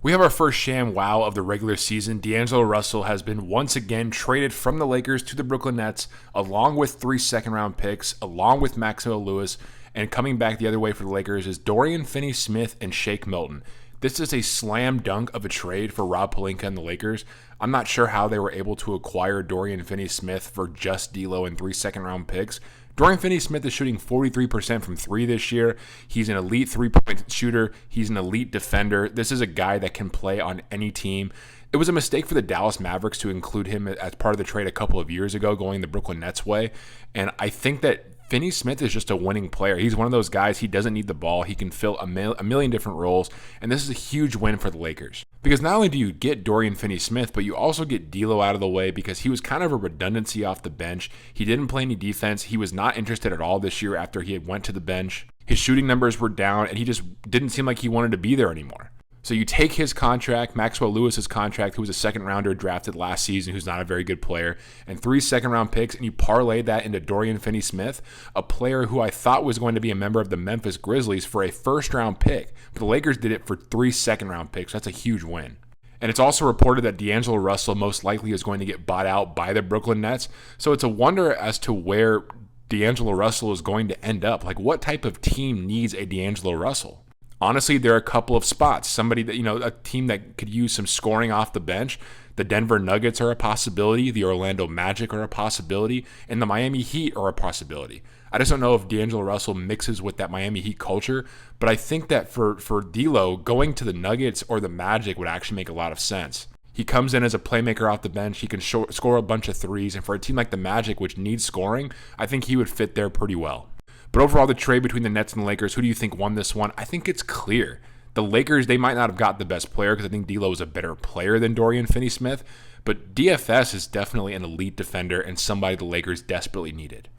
We have our first sham wow of the regular season. D'Angelo Russell has been once again traded from the Lakers to the Brooklyn Nets, along with 3 second-round picks, along with Maxwell Lewis, and coming back the other way for the Lakers is Dorian Finney-Smith and Shake Milton. This is a slam dunk of a trade for Rob Pelinka and the Lakers. I'm not sure how they were able to acquire Dorian Finney-Smith for just DLO and 3 second-round picks. Dorian Finney-Smith is shooting 43% from 3 this year. He's an elite 3-point shooter. He's an elite defender. This is a guy that can play on any team. It was a mistake for the Dallas Mavericks to include him as part of the trade a couple of years ago, going the Brooklyn Nets way. And I think that Finney-Smith is just a winning player. He's one of those guys, he doesn't need the ball. He can fill a million different roles. And this is a huge win for the Lakers. Because not only do you get Dorian Finney-Smith, but you also get D'Lo out of the way because he was kind of a redundancy off the bench. He didn't play any defense. He was not interested at all this year after he had went to the bench. His shooting numbers were down, and he just didn't seem like he wanted to be there anymore. So you take his contract, Maxwell Lewis's contract, who was a second-rounder drafted last season, who's not a very good player, and 3 second-round picks, and you parlay that into Dorian Finney-Smith, a player who I thought was going to be a member of the Memphis Grizzlies for a first-round pick. But the Lakers did it for 3 second-round picks. That's a huge win. And it's also reported that D'Angelo Russell most likely is going to get bought out by the Brooklyn Nets. So it's a wonder as to where D'Angelo Russell is going to end up. Like, what type of team needs a D'Angelo Russell? Honestly, there are a couple of spots. Somebody that, a team that could use some scoring off the bench. The Denver Nuggets are a possibility. The Orlando Magic are a possibility. And the Miami Heat are a possibility. I just don't know if D'Angelo Russell mixes with that Miami Heat culture. But I think that for D'Lo, going to the Nuggets or the Magic would actually make a lot of sense. He comes in as a playmaker off the bench. He can score a bunch of threes. And for a team like the Magic, which needs scoring, I think he would fit there pretty well. But overall, the trade between the Nets and the Lakers, who do you think won this one? I think it's clear. The Lakers, they might not have got the best player because I think D'Lo is a better player than Dorian Finney-Smith. But DFS is definitely an elite defender and somebody the Lakers desperately needed.